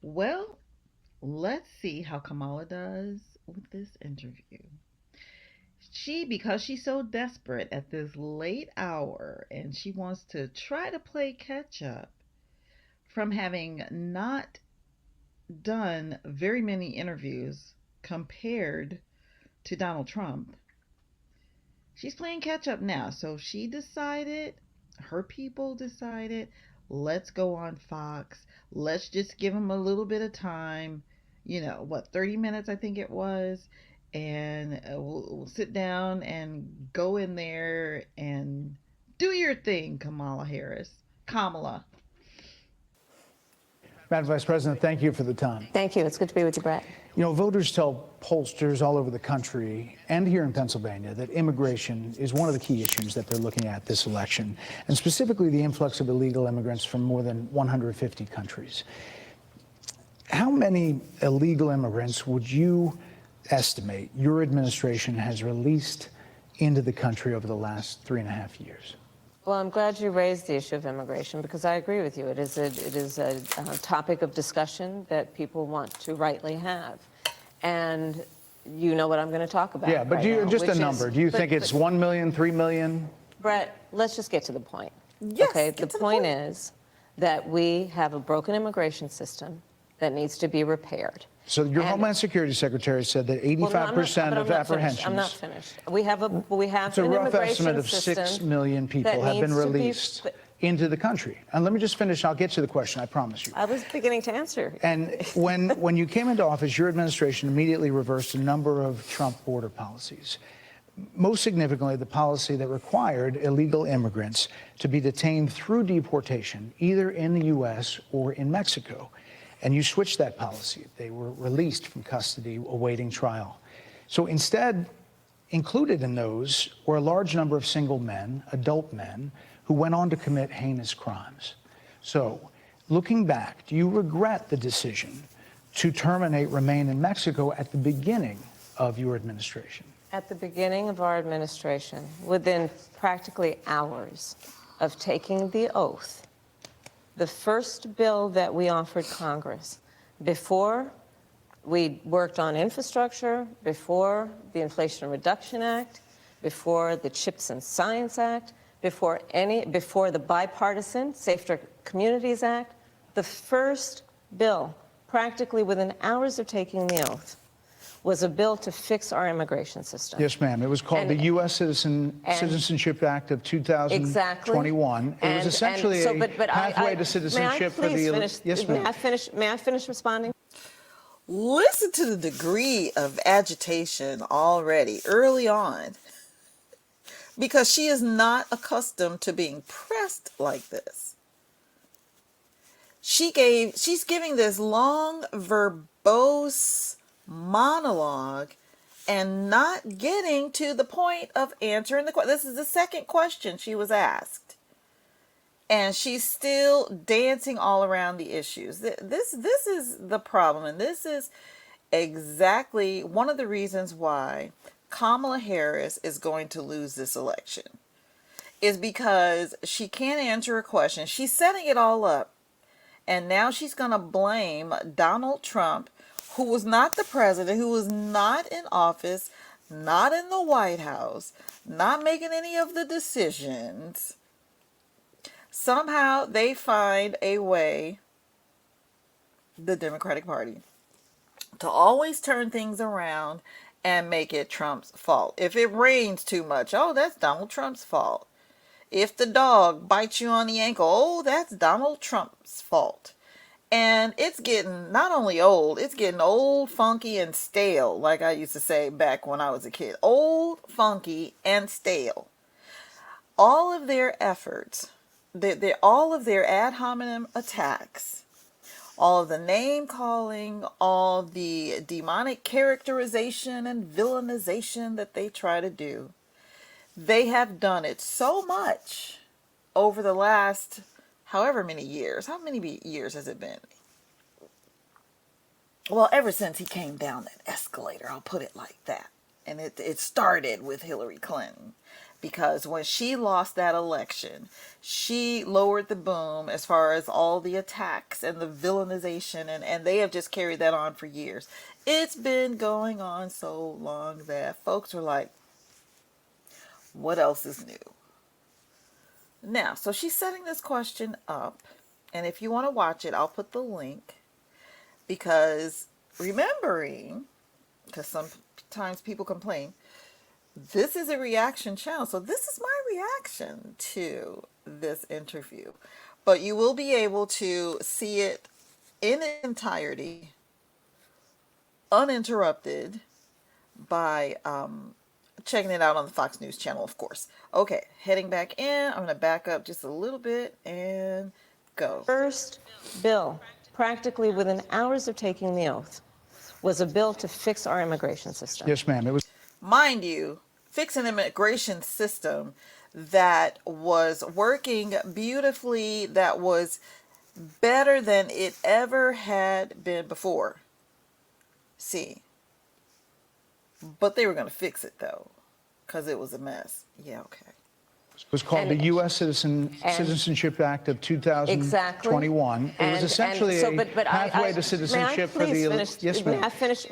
Well, let's see how Kamala does with this interview. Because she's so desperate at this late hour and she wants to try to play catch up from having not done very many interviews compared to Donald Trump, she's playing catch up now. So she decided, her people decided, let's go on Fox. Let's just give them a little bit of time. 30 minutes, I think it was. And we'll sit down and go in there and do your thing, Kamala Harris. Kamala. Madam Vice President, thank you for the time. Thank you. It's good to be with you, Bret. Voters tell pollsters all over the country and here in Pennsylvania that immigration is one of the key issues that they're looking at this election, and specifically the influx of illegal immigrants from more than 150 countries. How many illegal immigrants would you estimate your administration has released into the country over the last 3.5 years? Well, I'm glad you raised the issue of immigration because I agree with you. It is a topic of discussion that people want to rightly have. And you know what I'm going to talk about. Yeah, but right now, just a which number. is, Do you think it's 1 million, 3 million? Bret, let's just get to the point. Yes, okay, get the to the point point. is that we have a broken immigration system that needs to be repaired. So your Homeland Security Secretary said that 85% of apprehensions. I'm not finished. We have It's a an rough immigration estimate of system 6 million people that have been needs to be- released into the country. And let me just finish. I'll get to the question, I promise you. I was beginning to answer. And when you came into office, your administration immediately reversed a number of Trump border policies. Most significantly, the policy that required illegal immigrants to be detained through deportation, either in the U.S. or in Mexico. And you switched that policy. They were released from custody awaiting trial. So instead, included in those were a large number of single men, adult men, who went on to commit heinous crimes. So, looking back, do you regret the decision to terminate Remain in Mexico at the beginning of your administration? At the beginning of our administration, within practically hours of taking the oath, the first bill that we offered Congress, before we worked on infrastructure, before the Inflation Reduction Act, before the Chips and Science Act, before the bipartisan Safer Communities Act, the first bill, practically within hours of taking the oath, was a bill to fix our immigration system. Yes, ma'am. It was called the U.S. Citizenship Act of 2021. Exactly. It was essentially a pathway to citizenship for the... Yes, ma'am. May I finish responding? Listen to the degree of agitation already early on, because she is not accustomed to being pressed like this. She's giving this long, verbose monologue and not getting to the point of answering the question. This is the second question she was asked, and she's still dancing all around the issues. This is the problem, and this is exactly one of the reasons why Kamala Harris is going to lose this election, is because she can't answer a question. She's setting it all up, and now she's going to blame Donald Trump, who was not the president, who was not in office, not in the White House, not making any of the decisions. Somehow they find a way, the Democratic Party, to always turn things around and make it Trump's fault. If it rains too much, oh, that's Donald Trump's fault. If the dog bites you on the ankle, oh, that's Donald Trump's fault. And it's getting not only old, it's getting old, funky, and stale, like I used to say back when I was a kid. Old, funky, and stale. All of their efforts, all of their ad hominem attacks, all of the name calling, all the demonic characterization and villainization that they try to do, they have done it so much over the last however many years. How many years has it been? Well, ever since he came down that escalator, I'll put it like that. And it started with Hillary Clinton. because when she lost that election, she lowered the boom as far as all the attacks and the villainization, and they have just carried that on for years. It's been going on so long that folks are like, what else is new? Now, so she's setting this question up, and if you want to watch it, I'll put the link, because remembering, because sometimes people complain, this is a reaction channel, so this is my reaction to this interview. But you will be able to see it in its entirety, uninterrupted, by checking it out on the Fox News channel, of course. Okay, heading back in, I'm going to back up just a little bit and go. First bill, practically within hours of taking the oath, was a bill to fix our immigration system. Yes, ma'am. It was. Mind you, fix an immigration system that was working beautifully, that was better than it ever had been before. See, but they were going to fix it though, because it was a mess. Yeah, okay. It was called the U.S. Citizenship Act of 2021. Exactly. It was essentially a pathway to citizenship for the elite. Yes, ma'am.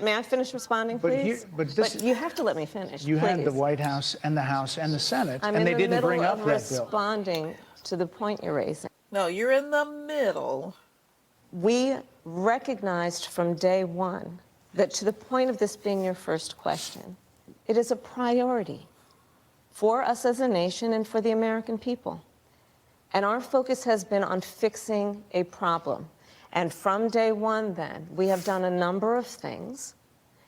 May I finish responding, please? But you have to let me finish. You had the please. White House and the House and the Senate, I'm and they in the didn't bring middle up of that bill. responding to the point you're raising. No, you're in the middle. We recognized from day one that, to the point of this being your first question, it is a priority for us as a nation and for the American people. And our focus has been on fixing a problem. And from day one, then, we have done a number of things,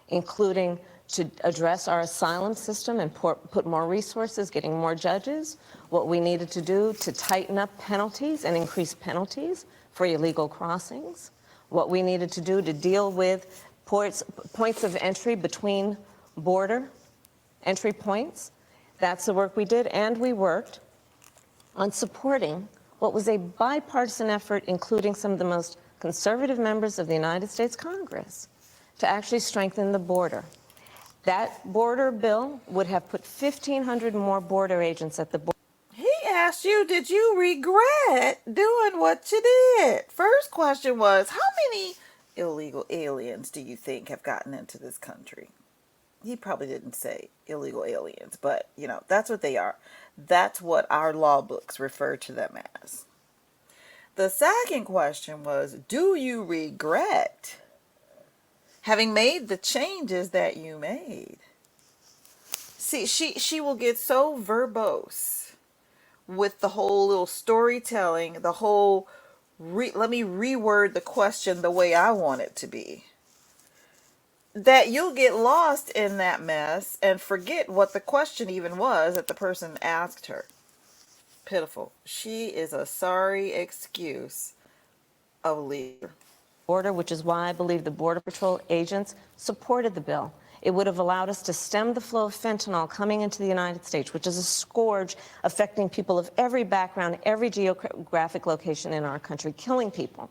including to address our asylum system and put more resources, getting more judges, what we needed to do to tighten up penalties and increase penalties for illegal crossings, what we needed to do to deal with points of entry between border entry points. That's the work we did, and we worked on supporting what was a bipartisan effort, including some of the most conservative members of the United States Congress, to actually strengthen the border. That border bill would have put 1,500 more border agents at the border. He asked you, did you regret doing what you did? First question was, how many illegal aliens do you think have gotten into this country? He probably didn't say illegal aliens, but, you know, that's what they are. That's what our law books refer to them as. The second question was, do you regret having made the changes that you made? See, she will get so verbose with the whole little storytelling, the whole, let me reword the question the way I want it to be, that you'll get lost in that mess and forget what the question even was that the person asked her. Pitiful. She is a sorry excuse of a leader. Border, which is why I believe the Border Patrol agents supported the bill. It would have allowed us to stem the flow of fentanyl coming into the United States, which is a scourge affecting people of every background, every geographic location in our country, killing people.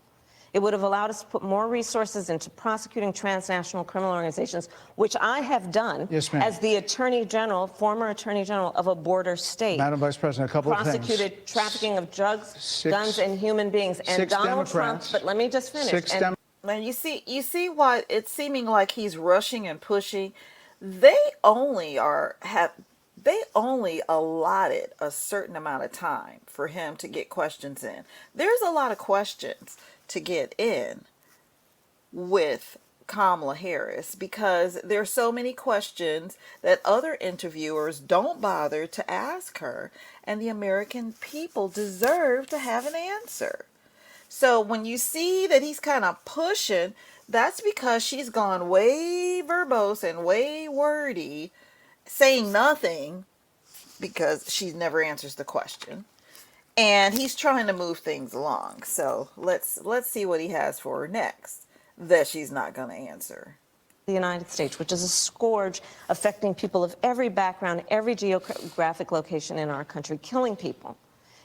It would have allowed us to put more resources into prosecuting transnational criminal organizations, which I have done as the Attorney General, former Attorney General of a border state. Madam Vice President, a couple of things. Prosecuted trafficking of drugs, guns, and human beings. And Donald Trump, but let me just finish. Now you see why it's seeming like he's rushing and pushing. They only allotted a certain amount of time for him to get questions in. There's a lot of questions to get in with Kamala Harris because there's so many questions that other interviewers don't bother to ask her, and the American people deserve to have an answer. So when you see that he's kind of pushing, that's because she's gone way verbose and way wordy, saying nothing because she never answers the question. And he's trying to move things along. So let's see what he has for her next that she's not going to answer. The United States, which is a scourge affecting people of every background, every geographic location in our country, killing people.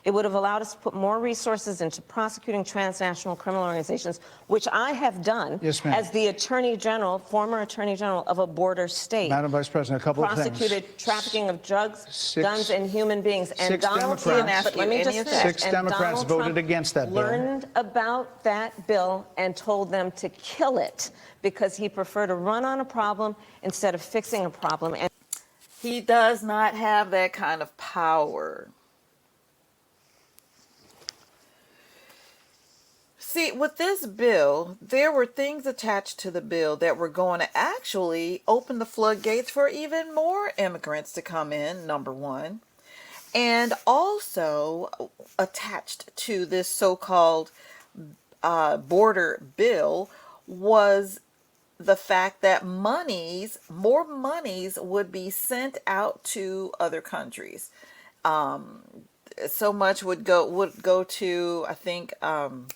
It would have allowed us to put more resources into prosecuting transnational criminal organizations, which I have done Yes, ma'am. as the Attorney General, former Attorney General of a border state. Madam Vice President, a couple of things. Prosecuted trafficking of drugs, guns, and human beings. And six Donald Democrats- Trump, but let me just finish. Six And Democrats Donald voted Trump against that bill. learned about that bill and told them to kill it because he preferred to run on a problem instead of fixing a problem. And He does not have that kind of power. See, with this bill, there were things attached to the bill that were going to actually open the floodgates for even more immigrants to come in, number one. And also attached to this so-called border bill was the fact that more monies would be sent out to other countries. So much would go to, I think, I'm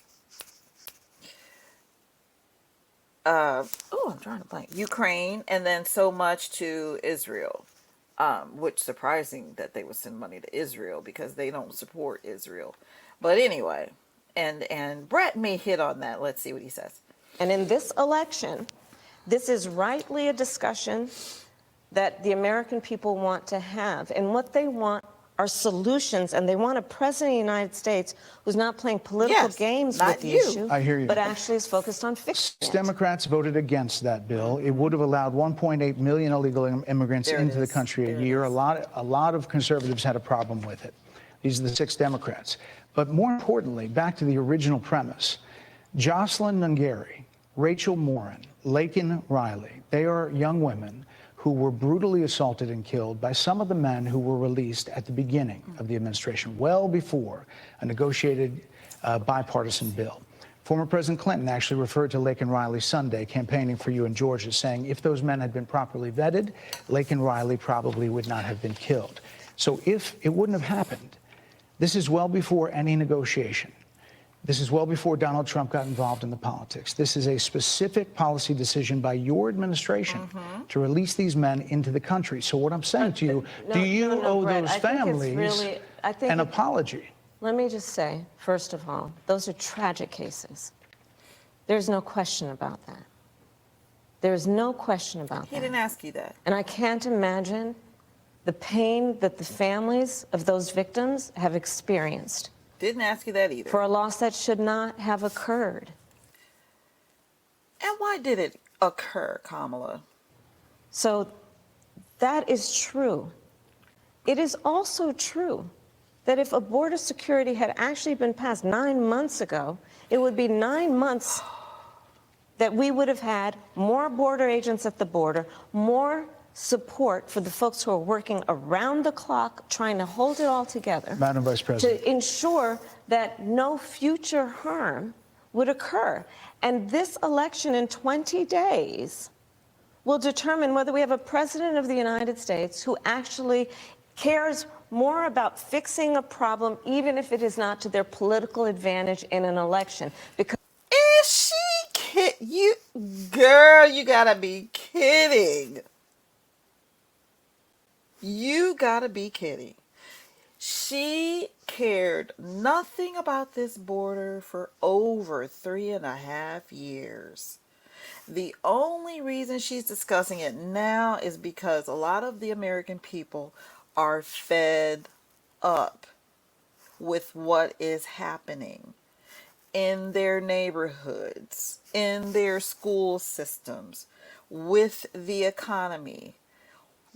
drawing a blank. Ukraine, and then so much to Israel. Which surprising that they would send money to Israel because they don't support Israel. But anyway, and Bret may hit on that. Let's see what he says. And in this election, this is rightly a discussion that the American people want to have. And what they want are solutions, and they want a president of the United States who's not playing political games with the issue, I hear you. but actually is focused on fixing it. Democrats voted against that bill. It would have allowed 1.8 million illegal immigrants into the country a year. A lot of conservatives had a problem with it. These are the 6 Democrats. But more importantly, back to the original premise, Jocelyn Nungari, Rachel Morin, Laken Riley, they are young women who were brutally assaulted and killed by some of the men who were released at the beginning of the administration, well before a negotiated bipartisan bill. Former President Clinton actually referred to Laken Riley Sunday campaigning for you in Georgia, saying if those men had been properly vetted, Laken Riley probably would not have been killed. So if it wouldn't have happened, this is well before any negotiation. This is well before Donald Trump got involved in the politics. This is a specific policy decision by your administration to release these men into the country. So what I'm saying to you, do you owe Bret, those families an apology? Let me just say, first of all, those are tragic cases. There's no question about that. There's no question about that. He didn't ask you that. And I can't imagine the pain that the families of those victims have experienced. Didn't ask you that either. For a loss that should not have occurred. And why did it occur, Kamala? So that is true. It is also true that if a border security had actually been passed 9 months ago, it would be 9 months that we would have had more border agents at the border, more support for the folks who are working around the clock trying to hold it all together. Madam Vice President. To ensure that no future harm would occur. And this election in 20 days will determine whether we have a president of the United States who actually cares more about fixing a problem, even if it is not to their political advantage in an election. Because Is she you, girl, you gotta be kidding. You gotta be kidding. She cared nothing about this border for over 3.5 years. The only reason she's discussing it now is because a lot of the American people are fed up with what is happening in their neighborhoods, in their school systems, with the economy.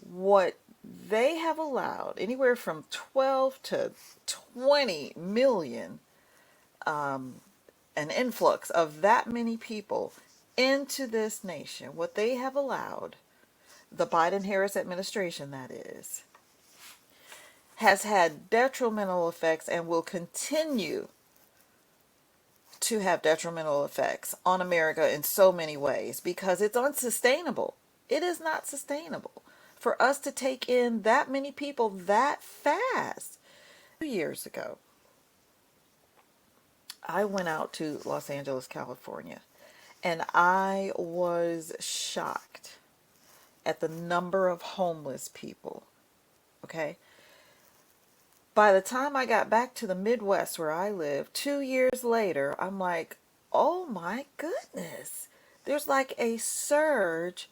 What they have allowed anywhere from 12 to 20 million, an influx of that many people into this nation, what they have allowed, the Biden-Harris administration that is, has had detrimental effects and will continue to have detrimental effects on America in so many ways because it's unsustainable. It is not sustainable for us to take in that many people that fast. 2 years ago, I went out to Los Angeles, California, and I was shocked at the number of homeless people. Okay? By the time I got back to the Midwest where I live, 2 years later, I'm like, oh my goodness. There's like a surge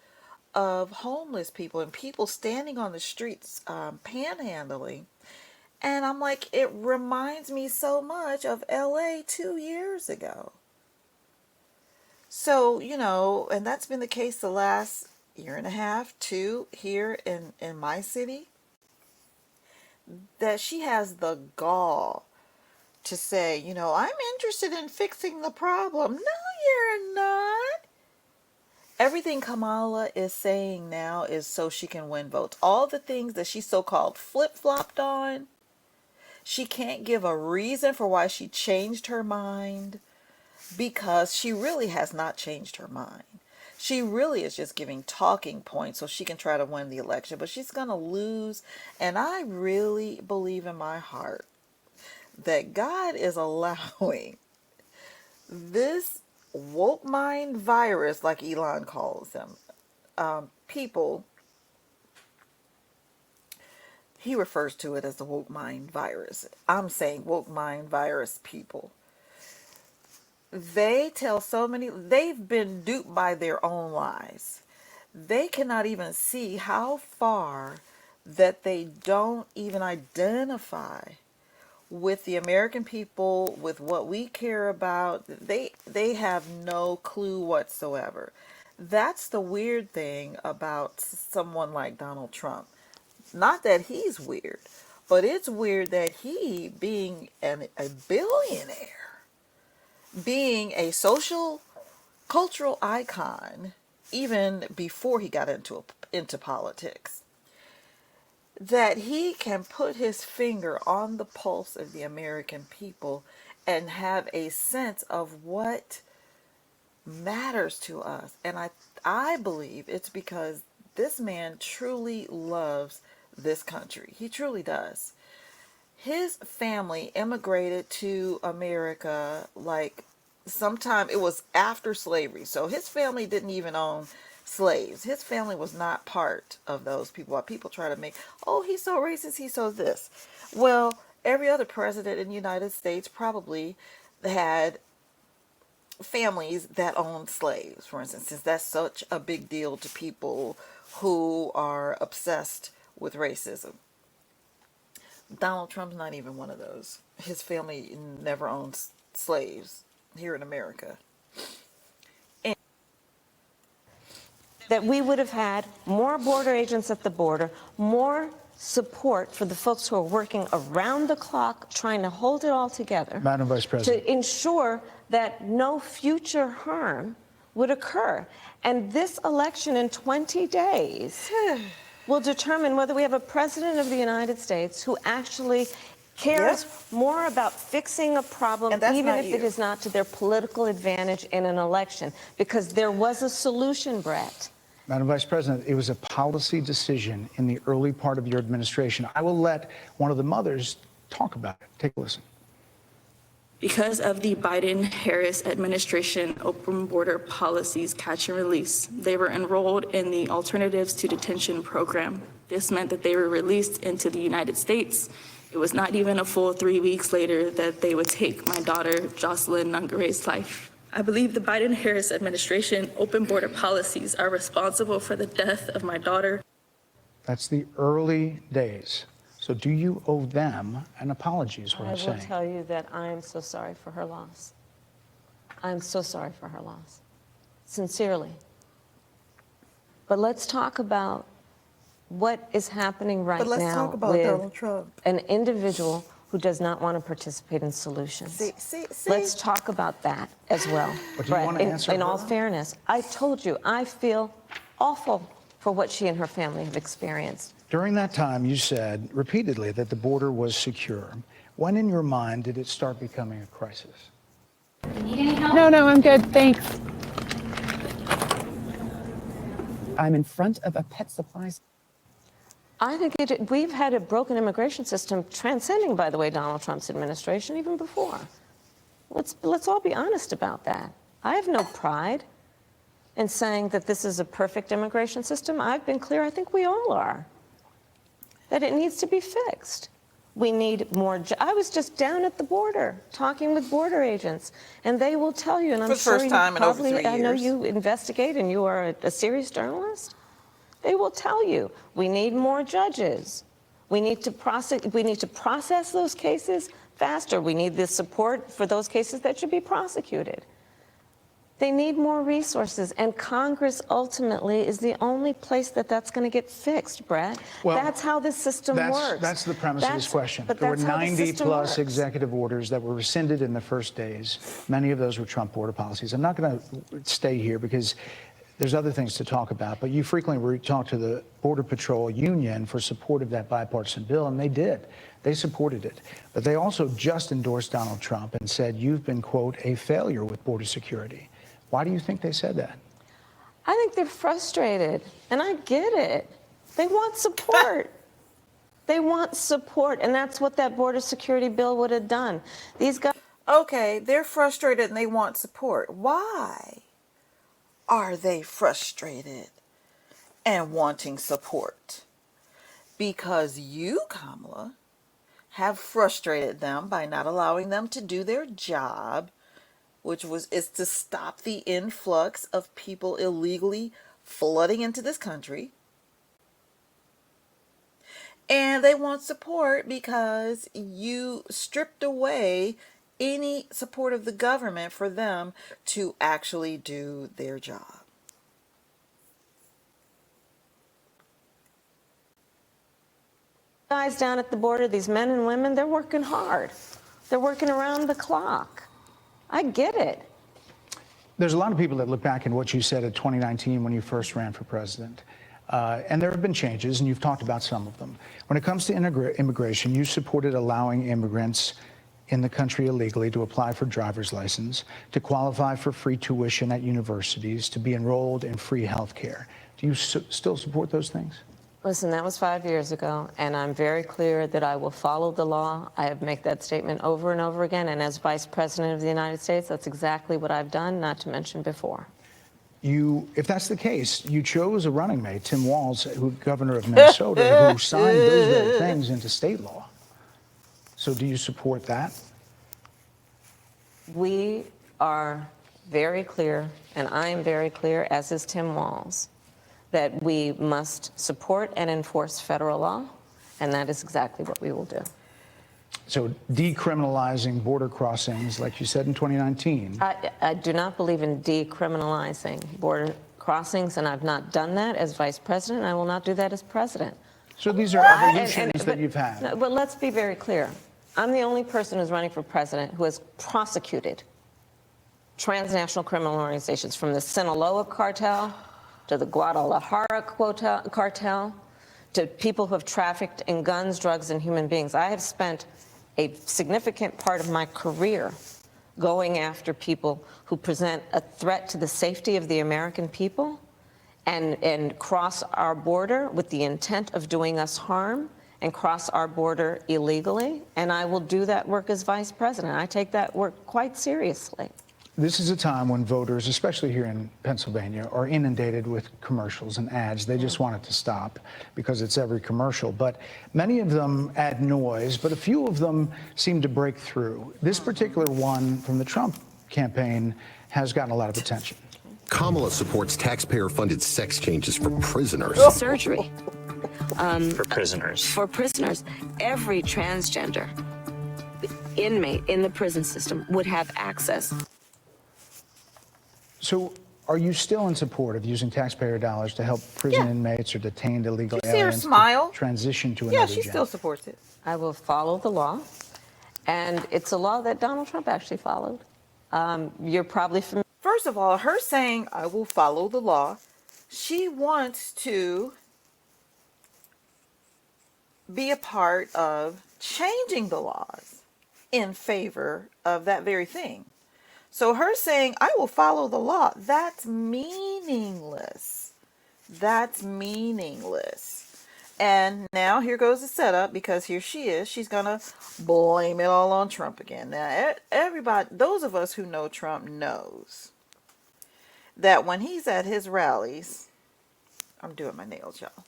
of homeless people and people standing on the streets panhandling. And I'm like, it reminds me so much of LA 2 years ago. So, and that's been the case the last year and a half, two, here in my city, that she has the gall to say, I'm interested in fixing the problem. No, you're not. Everything Kamala is saying now is so she can win votes. All the things that she so-called flip-flopped on, she can't give a reason for why she changed her mind, because she really has not changed her mind. She really is just giving talking points so she can try to win the election, but she's going to lose. And I really believe in my heart that God is allowing this woke mind virus, like Elon calls them, people, he refers to it as the woke mind virus. I'm saying woke mind virus people. They tell so many, they've been duped by their own lies. They cannot even see how far that they don't even identify with the American people, with what we care about. They have no clue whatsoever. That's the weird thing about someone like Donald Trump. Not that he's weird, but it's weird that he, being a billionaire, being a social cultural icon, even before he got into politics, that he can put his finger on the pulse of the American people and have a sense of what matters to us. And I believe it's because this man truly loves this country. He truly does. His family immigrated to America like sometime, it was after slavery. So his family didn't even own slaves. His family was not part of those people. While people try to make, oh, he's so racist, he's so this. Well, every other president in the United States probably had families that owned slaves, for instance, since that's such a big deal to people who are obsessed with racism. Donald Trump's not even one of those. His family never owned slaves here in America. That we would have had more border agents at the border, more support for the folks who are working around the clock trying to hold it all together. Madam Vice President. To ensure that no future harm would occur. And this election in 20 days will determine whether we have a president of the United States who actually cares more about fixing a problem, even if it is not to their political advantage in an election. Because there was a solution, Bret. Madam Vice President, it was a policy decision in the early part of your administration. I will let one of the mothers talk about it. Take a listen. Because of the Biden-Harris administration open border policies catch and release, they were enrolled in the Alternatives to Detention program. This meant that they were released into the United States. It was not even a full 3 weeks later that they would take my daughter, Jocelyn Nungare's life. I believe the Biden-Harris administration open border policies are responsible for the death of my daughter. That's the early days. So do you owe them an apology is what I'm saying. I will tell you that I am so sorry for her loss. I'm so sorry for her loss. Sincerely. But let's talk about what is happening right now. But let's talk about with Donald Trump. An individual who does not want to participate in solutions. See? Let's talk about that as well. But do you want to answer in her? all fairness, I told you, I feel awful for what she and her family have experienced. During that time, you said repeatedly that the border was secure. When in your mind did it start becoming a crisis? Need any help? No, I'm good, thanks. I'm in front of a pet supplies. I think we've had a broken immigration system transcending, by the way, Donald Trump's administration, even before. Let's all be honest about that. I have no pride in saying that this is a perfect immigration system. I've been clear, I think we all are, that it needs to be fixed. We need more. I was just down at the border talking with border agents, and they will tell you, and For I'm the sure first you time in over probably, 3 I know years. you investigate and you are a serious journalist. They will tell you, we need more judges. We need to process those cases faster. We need the support for those cases that should be prosecuted. They need more resources, and Congress ultimately is the only place that's going to get fixed, Brett. Well, that's how this system works. That's the premise of this question. But There were that's how the 90 system plus works. executive orders that were rescinded in the first days. Many of those were Trump border policies. I'm not going to stay here because there's other things to talk about, but you frequently talk to the Border Patrol Union for support of that bipartisan bill, and they did. They supported it. But they also just endorsed Donald Trump and said, you've been, quote, a failure with border security. Why do you think they said that? I think they're frustrated, and I get it. They want support. They want support, and that's what that border security bill would have done. These guys. Okay, they're frustrated and they want support. Why are they frustrated and wanting support? Because you, Kamala, have frustrated them by not allowing them to do their job, which is to stop the influx of people illegally flooding into this country. And they want support because you stripped away any support of the government for them to actually do their job. Guys down at the border, these men and women, they're working hard. They're working around the clock. I get it. There's a lot of people that look back at what you said in 2019 when you first ran for president. And there have been changes, and you've talked about some of them. When it comes to immigration, you supported allowing immigrants in the country illegally to apply for driver's license, to qualify for free tuition at universities, to be enrolled in free health care. Do you still support those things? Listen, that was 5 years ago, and I'm very clear that I will follow the law. I have made that statement over and over again, and as Vice President of the United States, that's exactly what I've done, not to mention before. If that's the case, you chose a running mate, Tim Walz, governor of Minnesota, who signed those very things into state law. So do you support that? We are very clear, and I am very clear, as is Tim Walz, that we must support and enforce federal law, and that is exactly what we will do. So decriminalizing border crossings, like you said in 2019. I do not believe in decriminalizing border crossings, and I've not done that as vice president. I will not do that as president. So these are evolutions that you've had. But let's be very clear. I'm the only person who's running for president who has prosecuted transnational criminal organizations, from the Sinaloa cartel to the Guadalajara cartel, to people who have trafficked in guns, drugs, and human beings. I have spent a significant part of my career going after people who present a threat to the safety of the American people and cross our border with the intent of doing us harm and cross our border illegally. And I will do that work as vice president. I take that work quite seriously. This is a time when voters, especially here in Pennsylvania, are inundated with commercials and ads. They just want it to stop because it's every commercial. But many of them add noise, but a few of them seem to break through. This particular one from the Trump campaign has gotten a lot of attention. Kamala supports taxpayer-funded sex changes for prisoners. Surgery. For prisoners. For prisoners. Every transgender inmate in the prison system would have access. So are you still in support of using taxpayer dollars to help prison inmates or detained illegal aliens smile? Transition to another Yeah, she gender? still supports it. I will follow the law, and it's a law that Donald Trump actually followed. You're probably familiar. First of all, her saying, I will follow the law, she wants to be a part of changing the laws in favor of that very thing. So her saying, I will follow the law, that's meaningless. That's meaningless. And now here goes the setup, because here she is. She's going to blame it all on Trump again. Now, everybody, those of us who know Trump knows that when he's at his rallies, I'm doing my nails, y'all.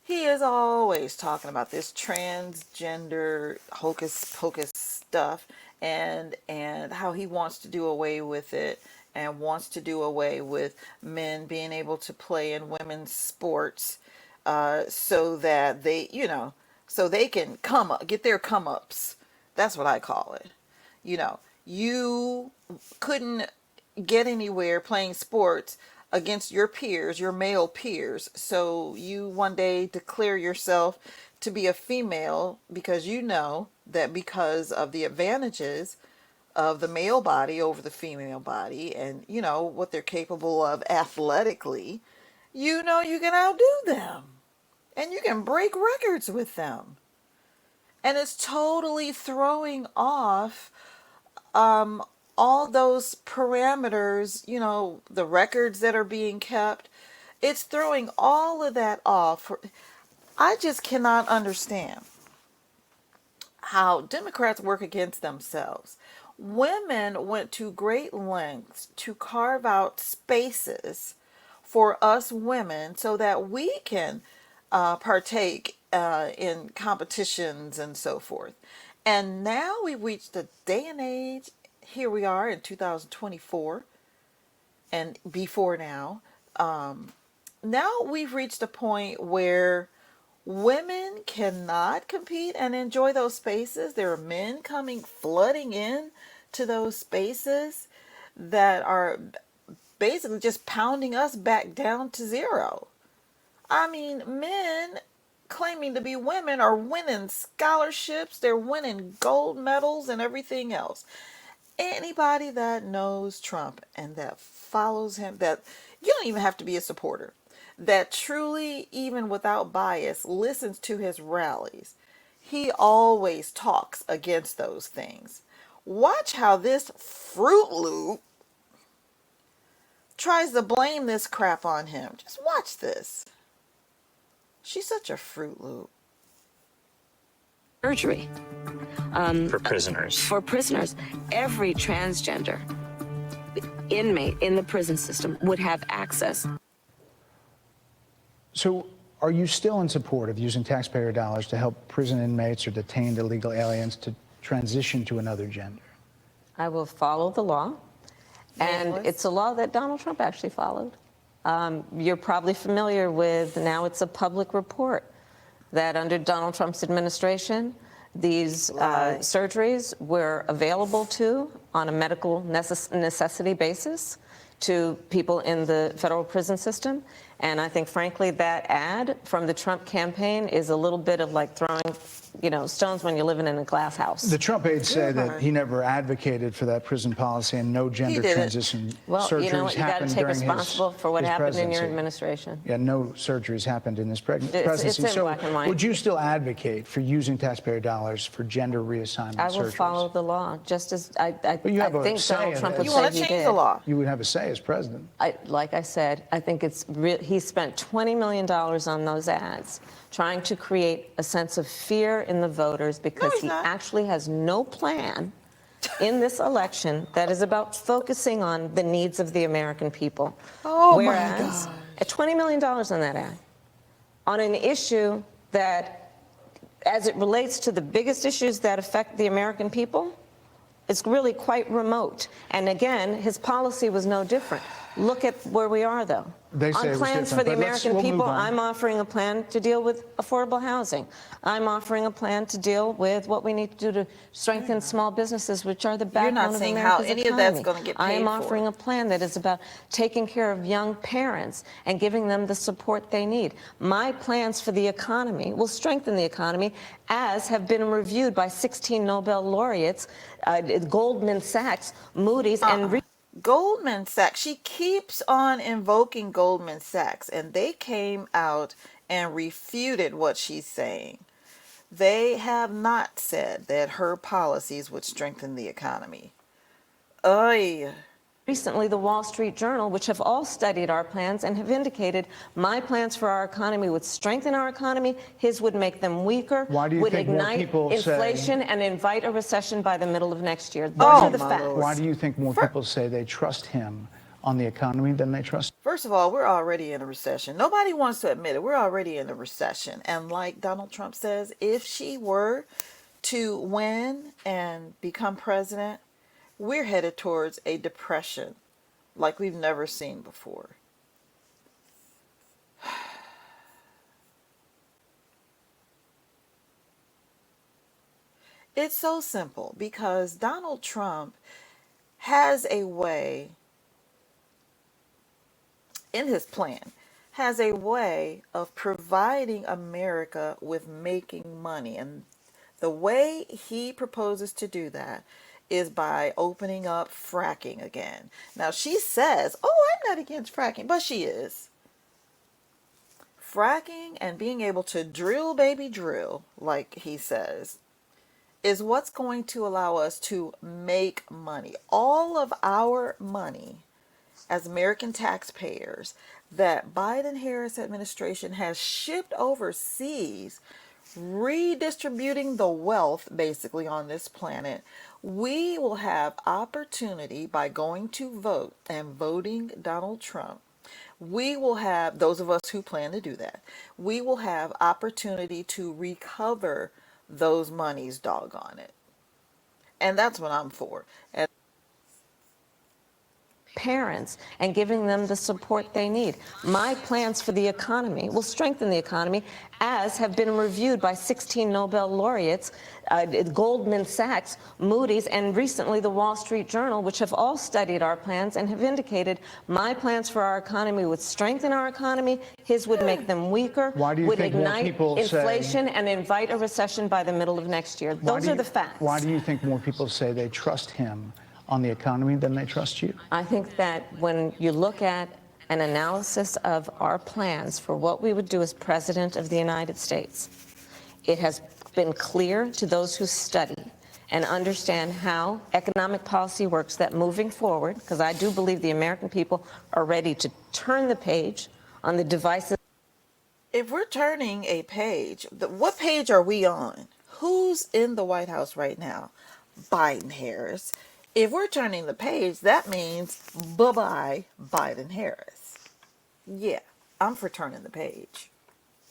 He is always talking about this transgender hocus pocus stuff, and how he wants to do away with it, and wants to do away with men being able to play in women's sports, so that they, so they can come up, get their come ups. That's what I call it. You couldn't get anywhere playing sports against your peers, your male peers. So you one day declare yourself to be a female because you know that because of the advantages of the male body over the female body, and what they're capable of athletically, you can outdo them and you can break records with them. And it's totally throwing off all those parameters, the records that are being kept. It's throwing all of that off. I just cannot understand how Democrats work against themselves. Women went to great lengths to carve out spaces for us women so that we can partake in competitions and so forth. And now we've reached a day and age, here we are in 2024 and before now. Now we've reached a point where women cannot compete and enjoy those spaces. There are men flooding in to those spaces that are basically just pounding us back down to zero. I mean, men claiming to be women are winning scholarships, they're winning gold medals and everything else. Anybody that knows Trump and that follows him, that you don't even have to be a supporter, that truly, even without bias, listens to his rallies, he always talks against those things. Watch how this Fruit Loop tries to blame this crap on him. Just watch this. She's such a Fruit Loop. Surgery. For prisoners. For prisoners, every transgender inmate in the prison system would have access. So are you still in support of using taxpayer dollars to help prison inmates or detained illegal aliens to transition to another gender? I will follow the law, and it's a law that Donald Trump actually followed. You're probably familiar with, now it's a public report, that under Donald Trump's administration, these surgeries were available on a medical necessity basis to people in the federal prison system. And I think, frankly, that ad from the Trump campaign is a little bit of like throwing, stones when you're living in a glass house. The Trump aides say that he never advocated for that prison policy and no gender transition surgeries you know what? You got to take responsible for what happened in your administration. Yeah, no surgeries happened in this presidency. It's in black and white. Would you still advocate for using taxpayer dollars for gender reassessment surgeries? I will follow the law, just as I think Donald Trump would you say want to he change did. the law. You would have a say as president. Like I said, I think it's he spent $20 million on those ads, trying to create a sense of fear in the voters because he actually has no plan in this election that is about focusing on the needs of the American people. Oh, whereas, my God. at $20 million on that ad, on an issue that, as it relates to the biggest issues that affect the American people, it's really quite remote. And again, his policy was no different. Look at where we are, though. They say on plans for the American people, I'm offering a plan to deal with affordable housing. I'm offering a plan to deal with what we need to do to strengthen small businesses, which are the backbone of America's economy. You're not saying how any of that's going to get paid I am for. offering a plan that is about taking care of young parents and giving them the support they need. My plans for the economy will strengthen the economy, as have been reviewed by 16 Nobel laureates, Goldman Sachs, Moody's, and Goldman Sachs. She keeps on invoking Goldman Sachs, and they came out and refuted what she's saying. They have not said that her policies would strengthen the economy. Recently, the Wall Street Journal, which have all studied our plans and have indicated my plans for our economy would strengthen our economy, his would make them weaker, would ignite inflation and invite a recession by the middle of next year. Those are the facts. Why do you think more people say they trust him on the economy than they trust? First of all, we're already in a recession. Nobody wants to admit it. We're already in a recession. And like Donald Trump says, if she were to win and become president, we're headed towards a depression like we've never seen before. It's so simple because Donald Trump has a way in his plan, has a way of providing America with making money. And the way he proposes to do that is by opening up fracking again. Now, she says, oh, I'm not against fracking, but she is. Fracking and being able to drill, baby, drill, like he says, is what's going to allow us to make money. All of our money as American taxpayers that Biden-Harris administration has shipped overseas, redistributing the wealth basically on this planet, we will have opportunity by going to vote and voting Donald Trump. We will have, those of us who plan to do that, we will have opportunity to recover those monies, doggone it. And that's what I'm for. And parents and giving them the support they need. My plans for the economy will strengthen the economy, as have been reviewed by 16 Nobel laureates, Goldman Sachs, Moody's, and recently the Wall Street Journal, which have all studied our plans and have indicated my plans for our economy would strengthen our economy, his would make them weaker, Why do you would think more ignite people inflation say, and invite a recession by the middle of next year. Those are the facts. Why do you think more people say they trust him on the economy than they trust you? I think that when you look at an analysis of our plans for what we would do as President of the United States, it has been clear to those who study and understand how economic policy works that moving forward, because I do believe the American people are ready to turn the page on the devices. if we're turning a page, what page are we on? Who's in the White House right now? Biden Harris. If we're turning the page, that means bye-bye Biden Harris. Yeah, I'm for turning the page.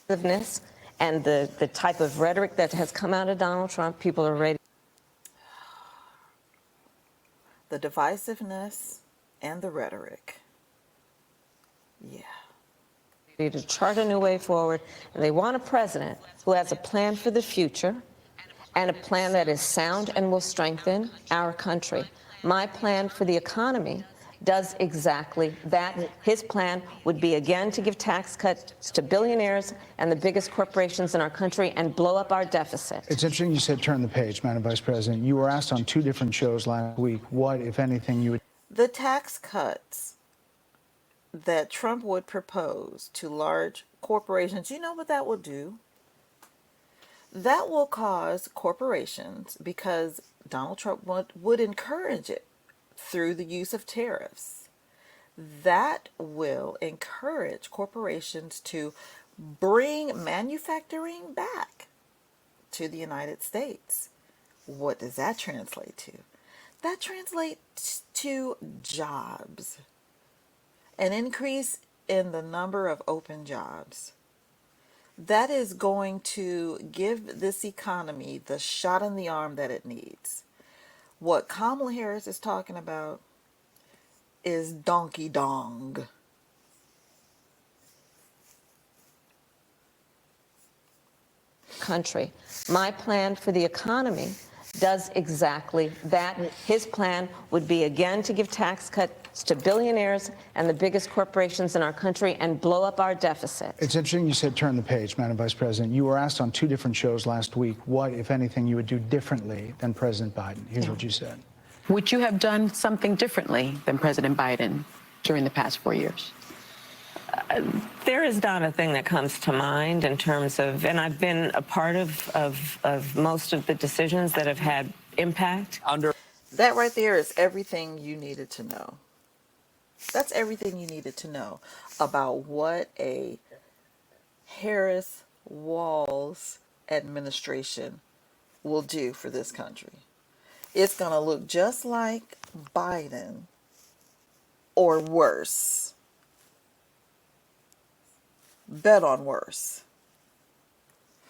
And the type of rhetoric that has come out of Donald Trump, people are ready. The divisiveness and the rhetoric. Yeah. To chart a new way forward, and they want a president who has a plan for the future and a plan that is sound and will strengthen our country. My plan for the economy does exactly that. His plan would be, again, to give tax cuts to billionaires and the biggest corporations in our country and blow up our deficit. It's interesting you said turn the page, Madam Vice President. You were asked on 2 different shows last week what, if anything, you would... The tax cuts that Trump would propose to large corporations, you know what that will do? That will cause corporations, because Donald Trump would encourage it through the use of tariffs, that will encourage corporations to bring manufacturing back to the United States. What does that translate to? That translates to jobs, an increase in the number of open jobs. That is going to give this economy the shot in the arm that it needs. What Kamala Harris is talking about is donkey dong. Country. My plan for the economy does exactly that. His plan would be, again, to give tax cuts to billionaires and the biggest corporations in our country and blow up our deficit. It's interesting you said turn the page, Madam Vice President. You were asked on 2 different shows last week what, if anything, you would do differently than President Biden. Here's what you said. Would you have done something differently than President Biden during the past 4 years? There is not a thing that comes to mind in terms of, and I've been a part of most of the decisions that have had impact. That right there is everything you needed to know. That's everything you needed to know about what a Harris-Walz administration will do for this country. It's going to look just like Biden or worse? Bet on worse.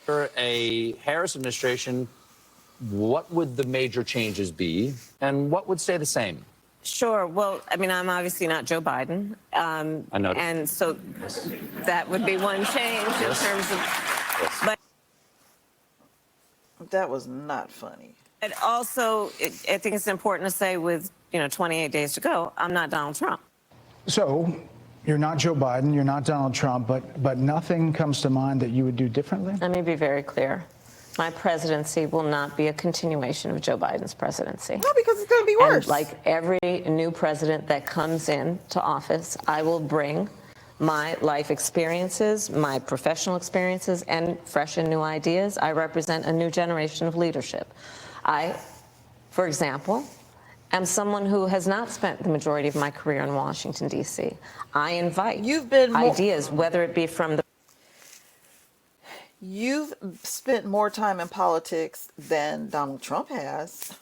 For a Harris administration, what would the major changes be, and what would stay the same? Sure. Well, I mean, I'm obviously not Joe Biden. I know. And so that would be one change in terms of. But That was not funny. also, I think it's important to say with, 28 days to go, I'm not Donald Trump. So you're not Joe Biden, you're not Donald Trump, but nothing comes to mind that you would do differently? Let me be very clear. My presidency will not be a continuation of Joe Biden's presidency. No, because it's going to be worse. And like every new president that comes into office, I will bring my life experiences, my professional experiences, and fresh and new ideas. I represent a new generation of leadership. I, for example, am someone who has not spent the majority of my career in Washington, D.C. I invite ideas, whether it be from the You've spent more time in politics than Donald Trump has.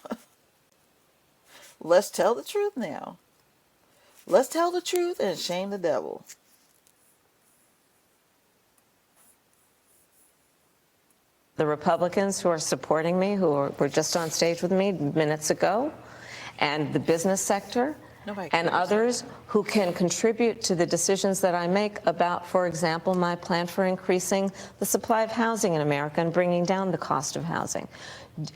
Let's tell the truth now. Let's tell the truth and shame the devil. Republicans who are supporting me, who were just on stage with me minutes ago, and the business sector, and others who can contribute to the decisions that I make about, for example, my plan for increasing the supply of housing in America and bringing down the cost of housing,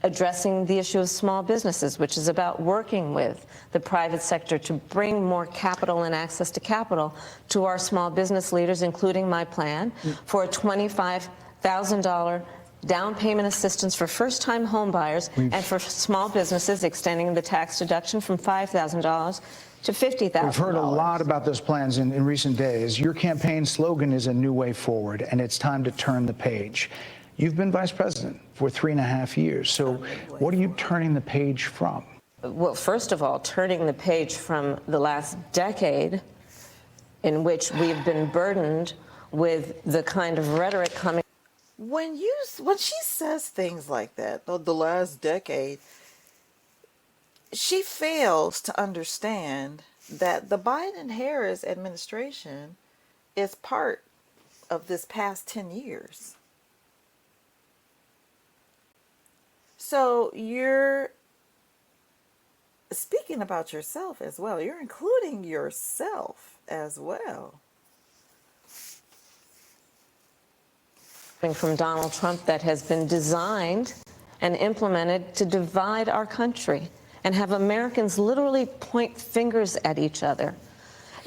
addressing the issue of small businesses, which is about working with the private sector to bring more capital and access to capital to our small business leaders, including my plan for a $25,000 down payment assistance for first-time home buyers and for small businesses, extending the tax deduction from $5,000 to $50,000. We've heard a lot about those plans in recent days. Your campaign slogan is a new way forward, and it's time to turn the page. You've been vice president for 3.5 years, so what are you turning the page from? Well, first of all, turning the page from the last decade in which we've been burdened with the kind of rhetoric coming. When she says things like that, the last decade, she fails to understand that the Biden-Harris administration is part of this past 10 years. So you're speaking about yourself as well. You're including yourself as well. From Donald Trump that has been designed and implemented to divide our country and have Americans literally point fingers at each other.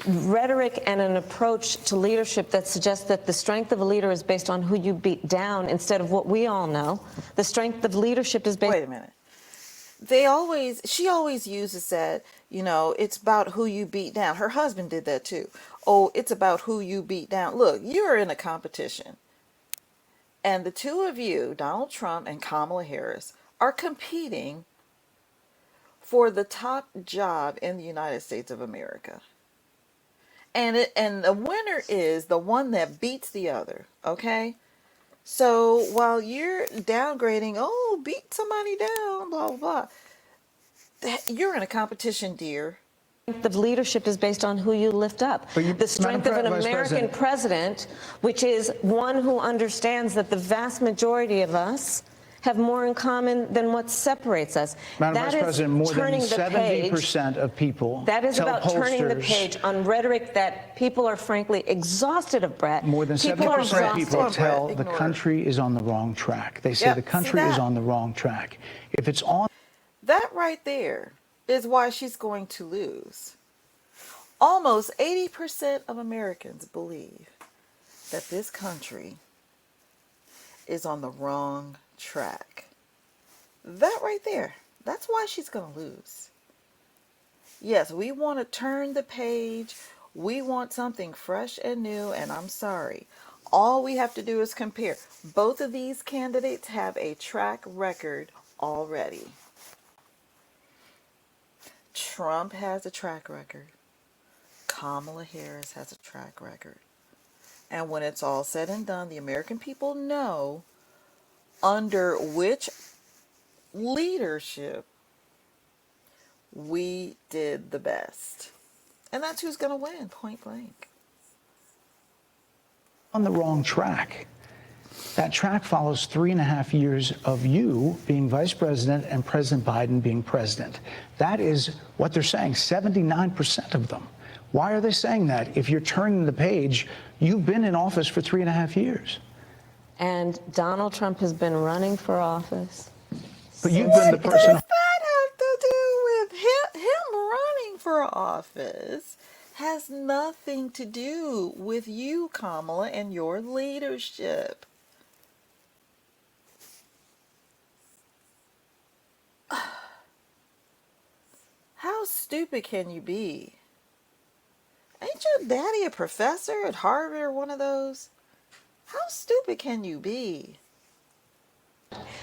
Rhetoric and an approach to leadership that suggests that the strength of a leader is based on who you beat down instead of what we all know. The strength of leadership is based... Wait a minute. She always uses that, it's about who you beat down. Her husband did that too. Oh, it's about who you beat down. Look, you're in a competition. And the two of you, Donald Trump and Kamala Harris, are competing for the top job in the United States of America. And the winner is the one that beats the other, okay? So while you're downgrading, beat somebody down, blah, blah, blah, you're in a competition, dear. Of leadership is based on who you lift up. The strength of an American president, which is one who understands that the vast majority of us have more in common than what separates us. Madam Vice President, more than 70% of people that is tell about pollsters, turning the page on rhetoric that people are frankly exhausted of, Brett. More than 70% of people tell the country is on the wrong track. They say the country is on the wrong track. If it's on... That right there is why she's going to lose. Almost 80% of Americans believe that this country is on the wrong track. That right there, that's why she's going to lose. Yes, we want to turn the page. We want something fresh and new, and I'm sorry. All we have to do is compare. Both of these candidates have a track record already. Trump has a track record. Kamala Harris has a track record. And when it's all said and done, the American people know under which leadership we did the best. And that's who's going to win, point blank. On the wrong track. That track follows 3.5 years of you being vice president and President Biden being president. That is what they're saying, 79% of them. Why are they saying that? If you're turning the page, you've been in office for 3.5 years. And Donald Trump has been running for office. But you've been the person. What does that have to do with him running for office? Has nothing to do with you, Kamala, and your leadership. How stupid can you be? Ain't your daddy a professor at Harvard or one of those? How stupid can you be?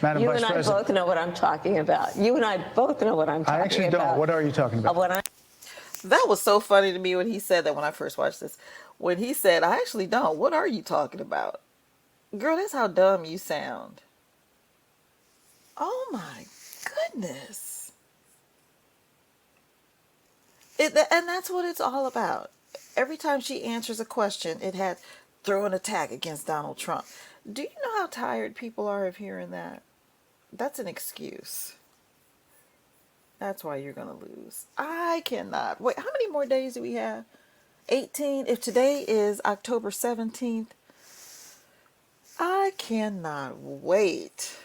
Madam You Vice and I President, both know what I'm talking about. You and I both know what I'm talking about. I actually don't. What are you talking about? That was so funny to me when he said that when I first watched this. When he said, I actually don't. What are you talking about? Girl, that's how dumb you sound. Oh my goodness. And that's what it's all about. Every time she answers a question, it had throw an attack against Donald Trump. Do you know how tired people are of hearing that? That's an excuse. That's why you're going to lose. I cannot. Wait, how many more days do we have? 18. If today is October 17th, I cannot wait.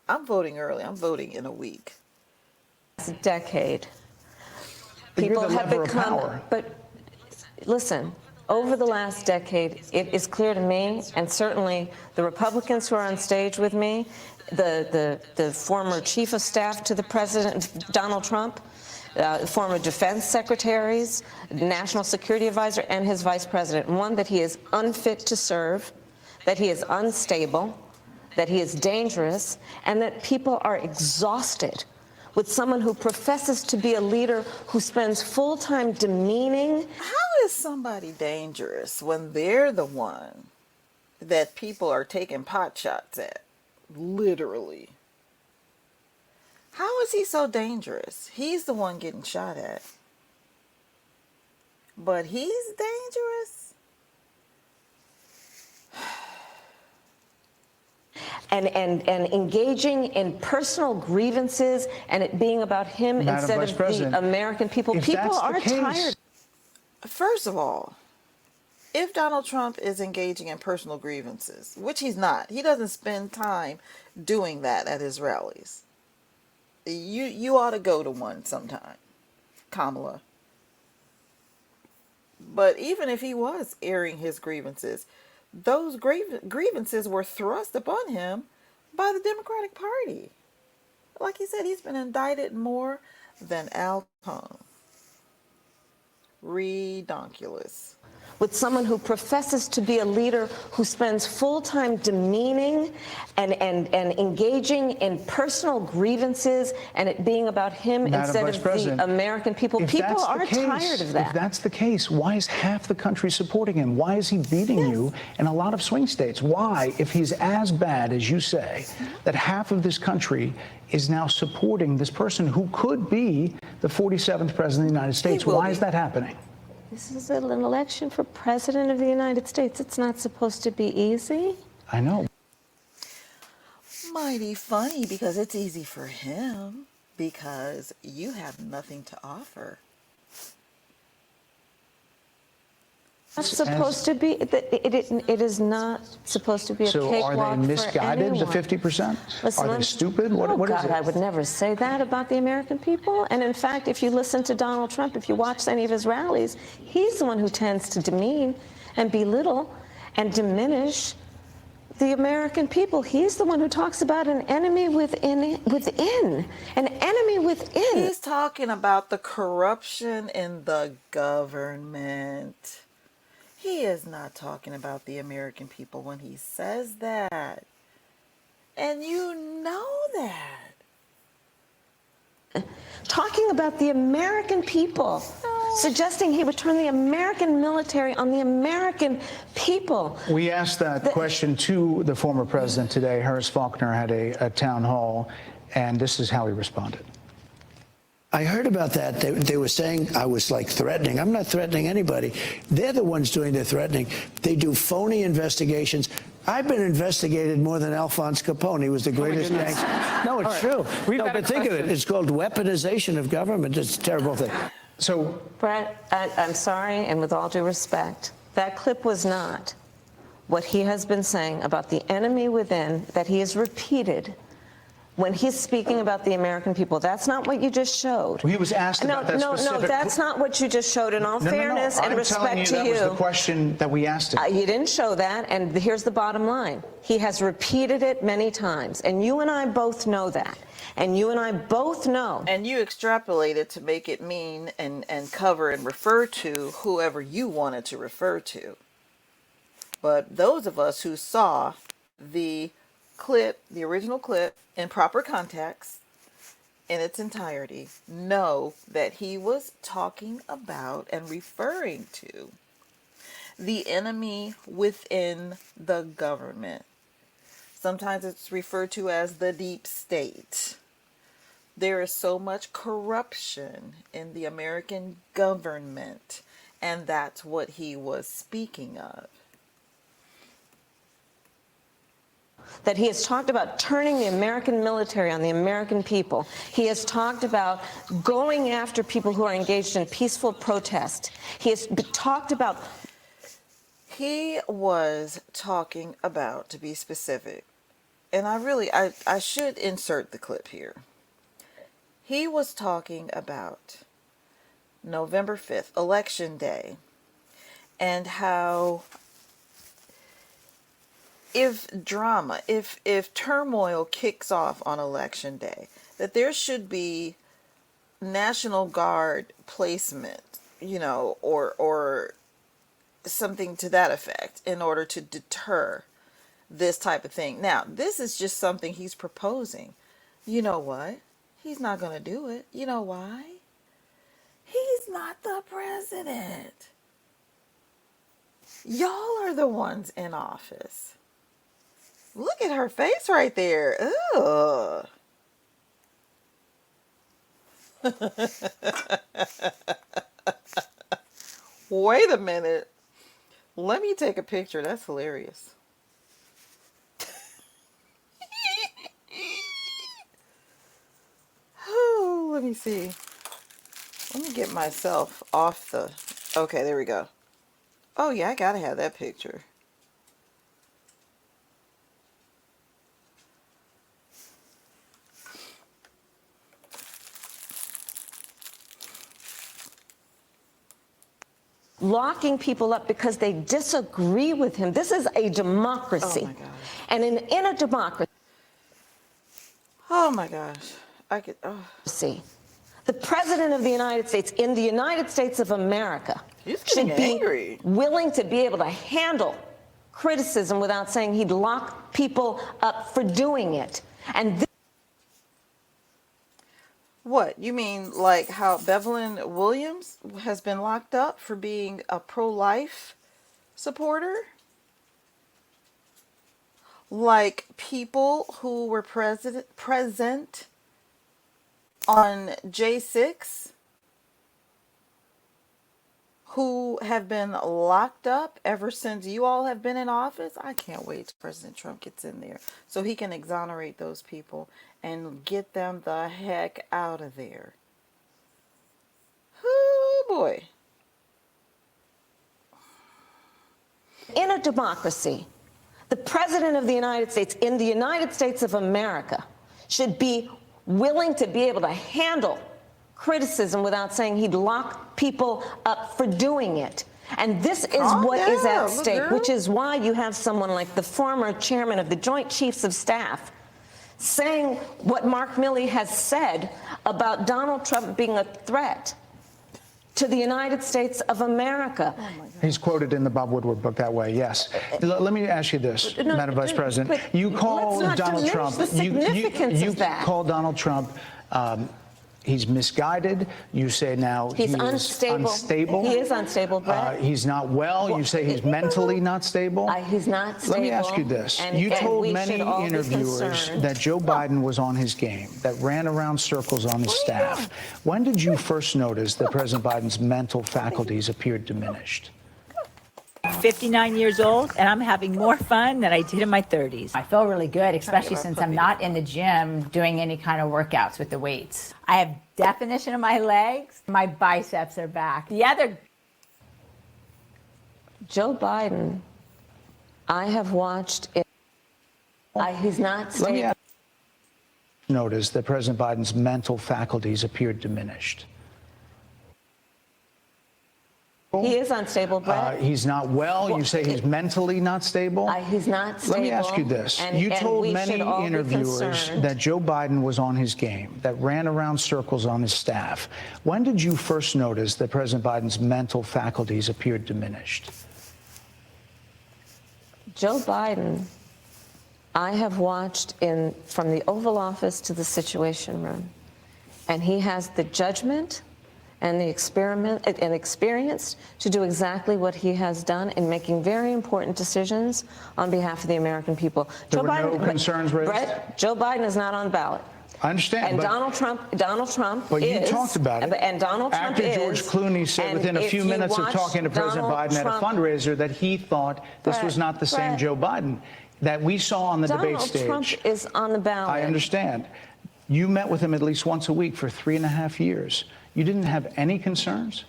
I'm voting early. I'm voting in a week. It's a decade. People have become, but listen, over the last decade, it is clear to me, and certainly the Republicans who are on stage with me, the former chief of staff to the president, Donald Trump, former defense secretaries, national security advisor, and his vice president. One, that he is unfit to serve, that he is unstable, that he is dangerous, and that people are exhausted with someone who professes to be a leader who spends full time demeaning. How is somebody dangerous when they're the one that people are taking pot shots at? Literally. How is he so dangerous? He's the one getting shot at. But he's dangerous? And engaging in personal grievances and it being about him instead of the American people. People are tired. First of all, if Donald Trump is engaging in personal grievances, which he's not, he doesn't spend time doing that at his rallies. You ought to go to one sometime, Kamala. But even if he was airing his grievances, those grievances were thrust upon him by the Democratic Party. Like he said, he's been indicted more than Al Capone. Redonkulous. With someone who professes to be a leader who spends full time demeaning and engaging in personal grievances and it being about him instead of the American people. People are tired of that. If that's the case, why is half the country supporting him? Why is he beating you in a lot of swing states? Why, if he's as bad as you say, that half of this country is now supporting this person who could be the 47th president of the United States? Why is that happening? This is an election for president of the United States. It's not supposed to be easy. I know. Mighty funny because it's easy for him because you have nothing to offer. It's supposed to be. It is not supposed to be a cakewalk for anyone. So are they misguided, the 50%? Are they stupid? What is it? I would never say that about the American people. And in fact, if you listen to Donald Trump, if you watch any of his rallies, he's the one who tends to demean and belittle and diminish the American people. He's the one who talks about an enemy within, an enemy within. He's talking about the corruption in the government. He is not talking about the American people when he says that. And you know that. Talking about the American people, suggesting he would turn the American military on the American people. We asked that question to the former president today. Harris Faulkner had a town hall, and this is how he responded. I heard about that. They were saying I was like threatening. I'm not threatening anybody. They're the ones doing the threatening. They do phony investigations. I've been investigated more than Alphonse Capone. He was the greatest gangster. No, it's true. No, but think of it. It's called weaponization of government. It's a terrible thing. So, Brett, I'm sorry, and with all due respect, that clip was not what he has been saying about the enemy within that he has repeated when he's speaking about the American people. That's not what you just showed. Well, he was asked about that specific... No, that's not what you just showed. In all fairness and respect to you, that was the question that we asked him. You didn't show that, and here's the bottom line. He has repeated it many times, and you and I both know that. And you and I both know. And you extrapolate it to make it mean and cover and refer to whoever you wanted to refer to. But those of us who saw the clip, the original clip, in proper context, in its entirety, know that he was talking about and referring to the enemy within the government. Sometimes it's referred to as the deep state. There is so much corruption in the American government, and that's what he was speaking of. That he has talked about turning the American military on the American people. He has talked about going after people who are engaged in peaceful protest. He has talked about... He was talking about, to be specific, and I should insert the clip here. He was talking about November 5th, Election Day, and how if drama, if turmoil kicks off on Election Day, that there should be National Guard placement, you know, or something to that effect in order to deter this type of thing. Now, this is just something he's proposing. You know what? He's not going to do it. You know why? He's not the president. Y'all are the ones in office. Look at her face right there. Ugh. Wait a minute. Let me take a picture. That's hilarious. Oh, let me see. Let me get myself off the... Okay, there we go. Oh, yeah, I gotta have that picture. locking people up because they disagree with him. This is a democracy. Oh my gosh. And in a democracy. Oh my gosh. See, the President of the United States in the United States of America should be willing to be able to handle criticism without saying he'd lock people up for doing it. And what? You mean like how Bevelyn Williams has been locked up for being a pro-life supporter? Like people who were present on J6 who have been locked up ever since you all have been in office? I can't wait till President Trump gets in there so he can exonerate those people and get them the heck out of there. Oh boy. in a democracy, the President of the United States in the United States of America should be willing to be able to handle criticism without saying he'd lock people up for doing it. And this is what is at stake, which is why you have someone like the former chairman of the Joint Chiefs of Staff saying what Mark Milley has said about Donald Trump being a threat to the United States of America. He's quoted in the Bob Woodward book that way, yes. Let me ask you this, Madam Vice President. You call Donald Trump, you call Donald Trump he's misguided. You say now He's unstable. He is unstable, Brett. He's not well. You say he's mentally not stable. He's not stable. Let me ask you this. You told many interviewers that Joe Biden was on his game, that ran around circles on his staff. When did you first notice that President Biden's mental faculties appeared diminished? 59 years old, and I'm having more fun than I did in my 30s. I feel really good, especially since I'm not in the gym doing any kind of workouts with the weights. I have definition in my legs. My biceps are back. The other... Joe Biden, I have watched it. He's not stable. Notice that President Biden's mental faculties appeared diminished. He is unstable, Brett. He's not well. You say he's mentally not stable. He's not stable. Let me ask you this. You told many interviewers that Joe Biden was on his game, that ran around circles on his staff. When did you first notice that President Biden's mental faculties appeared diminished? Joe Biden, I have watched from the Oval Office to the Situation Room, and he has the judgment and the experience to do exactly what he has done in making very important decisions on behalf of the American people. There were no concerns raised? Brett, Joe Biden is not on the ballot. I understand. And Donald Trump but is. You talked about it. And Donald Trump After George Clooney said within a few minutes of talking to President Biden at a fundraiser that he thought this was not the same Joe Biden that we saw on the debate stage. Donald Trump is on the ballot. I understand. You met with him at least once a week for 3.5 years. You didn't have any concerns?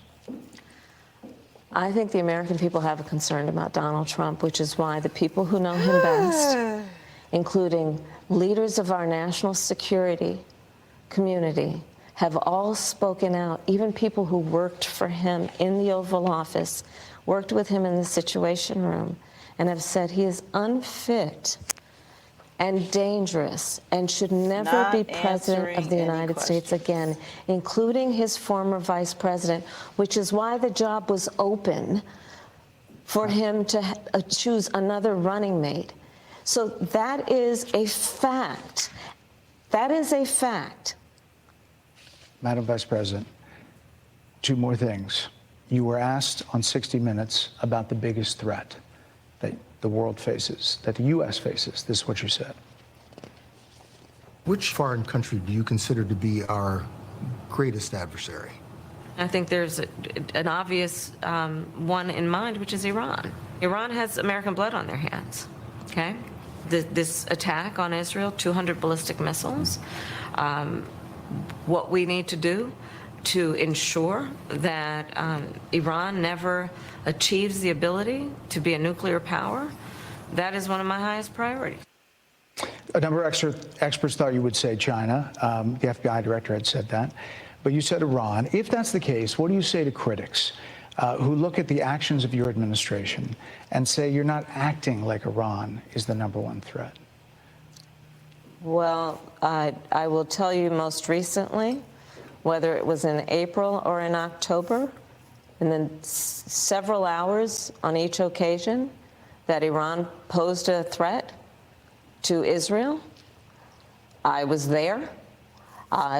I think the American people have a concern about Donald Trump, which is why the people who know him best, including leaders of our national security community, have all spoken out. Even people who worked for him in the Oval Office, worked with him in the Situation Room, and have said he is unfit and dangerous and should never be president of the United States again, including his former vice president, which is why the job was open for him to choose another running mate. So that is a fact. That is a fact. Madam Vice President, two more things. You were asked on 60 Minutes about the biggest threat that the world faces, that the U.S. faces. This is what you said. Which foreign country do you consider to be our greatest adversary? I think there's an obvious one in mind, which is Iran. Iran has American blood on their hands, okay? This attack on Israel, 200 ballistic missiles. What we need to do to ensure that Iran never achieves the ability to be a nuclear power, that is one of my highest priorities. A number of experts thought you would say China. The FBI director had said that. But you said Iran. If that's the case, what do you say to critics who look at the actions of your administration and say you're not acting like Iran is the #1 threat? Well, I will tell you most recently, whether it was in April or in October, and then several hours on each occasion that Iran posed a threat to Israel, I was there.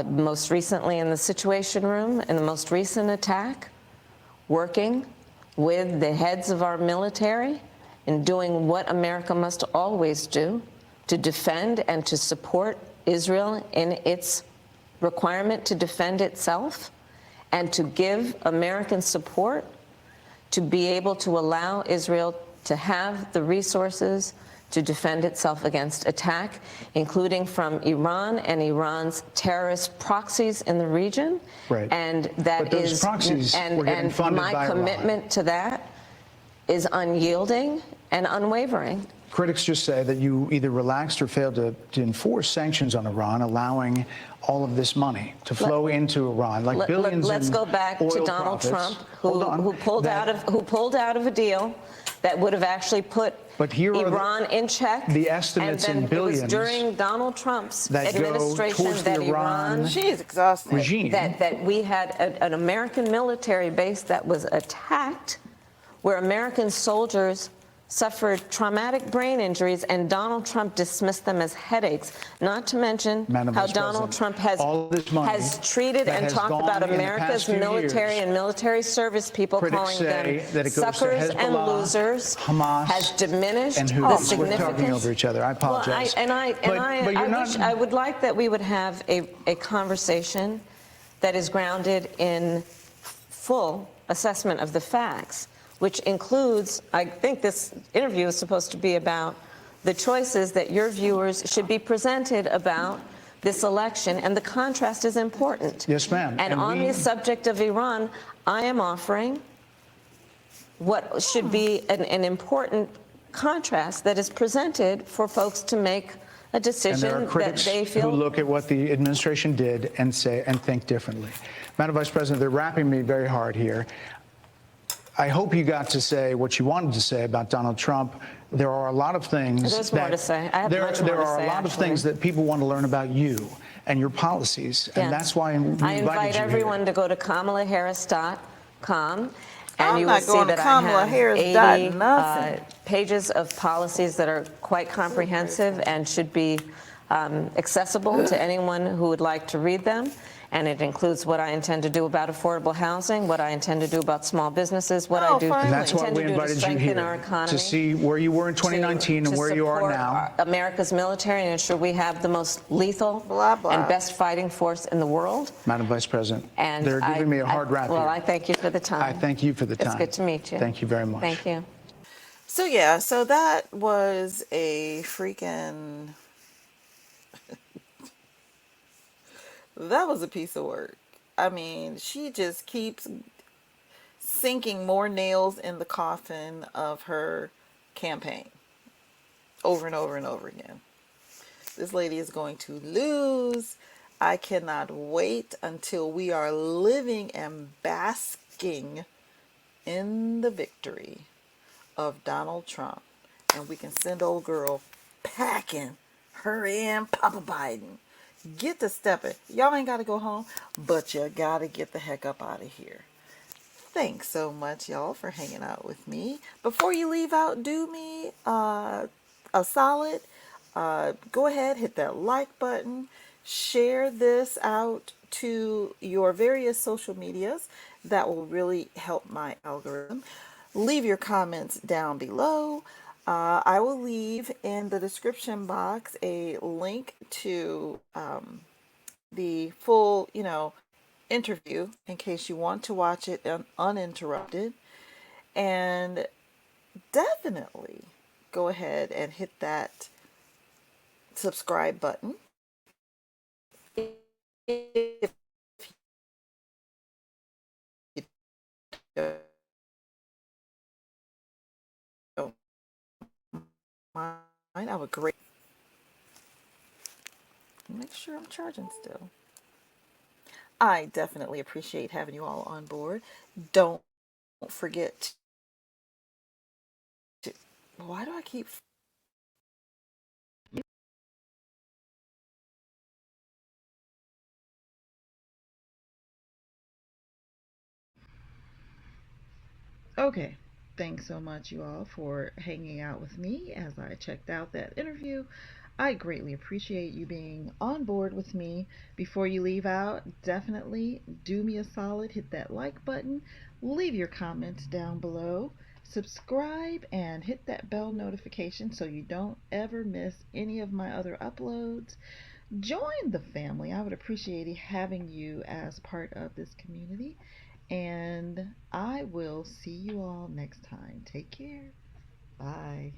Most recently in the Situation Room, in the most recent attack, working with the heads of our military and doing what America must always do to defend and to support Israel in its requirement to defend itself and to give American support to be able to allow Israel to have the resources to defend itself against attack, including from Iran and Iran's terrorist proxies in the region. Right. And that is, and my commitment to that is unyielding and unwavering. Critics just say that you either relaxed or failed to enforce sanctions on Iran, allowing all of this money to flow into Iran, like billions. Let's go back to Donald Trump, who pulled out of a deal that would have actually put Iran in check. The estimates in billions. It was during Donald Trump's that administration that Iran regime. That we had an American military base that was attacked, where American soldiers suffered traumatic brain injuries, and Donald Trump dismissed them as headaches, not to mention Madam how Vice Donald President, Trump has treated that and has talked gone about in the America's past few military years, and military service people, critics calling say them that it goes to suckers and Hezbollah, losers, Hamas, has diminished and the who's we're significance. talking over each other. I apologize. Well, you're I not. wish I would like that we would have a conversation that is grounded in full assessment of the facts, which includes, I think this interview is supposed to be about the choices that your viewers should be presented about this election, and the contrast is important. Yes, ma'am. And on the subject of Iran, I am offering what should be an important contrast that is presented for folks to make a And decision there are critics that they who feel. look at what the administration did and say and think differently. Madam Vice President, they're wrapping me very hard here. I hope you got to say what you wanted to say about Donald Trump. There are a lot of things There's more to say. I have much more there to are say, a lot of actually. things that people want to learn about you and your policies, and that's why we I invited invite you everyone here. to go to KAMALAHarris.com, and I'm you will not see going to that I have KAMALAHarris. 80 nothing. pages of policies that are quite comprehensive and should be accessible to anyone who would like to read them. And it includes what I intend to do about affordable housing, what I intend to do about small businesses, what I do And that's why intend we to do to invited you strengthen our here, economy, to see where you were in 2019 and where you are now. America's military, and ensure we have the most lethal and best fighting force in the world. Madam Vice President, And they're giving me a hard rap well, here. I thank you for the time. I thank you for the time. It's good to meet you. Thank you very much. Thank you. So yeah, so that was a freaking that was a piece of work. I mean, she just keeps sinking more nails in the coffin of her campaign over and over and over again. This lady is going to lose. I cannot wait until we are living and basking in the victory of Donald Trump, and we can send old girl packing, her and Papa Biden. Get to stepping. Y'all ain't got to go home, but you got to get the heck up out of here. Thanks so much, y'all, for hanging out with me. Before you leave out, do me a solid. Go ahead, hit that like button. Share this out to your various social medias. That will really help my algorithm. Leave your comments down below. I will leave in the description box a link to the full, interview in case you want to watch it uninterrupted. And definitely go ahead and hit that subscribe button. If you don't mind, I would great. Make sure I'm charging still. I definitely appreciate having you all on board. Don't forget to, why do I keep Okay. Thanks so much, you all, for hanging out with me as I checked out that interview. I greatly appreciate you being on board with me. Before you leave out, definitely do me a solid, hit that like button, leave your comments down below, subscribe, and hit that bell notification so you don't ever miss any of my other uploads. Join the family. I would appreciate having you as part of this community. And I will see you all next time. Take care. Bye.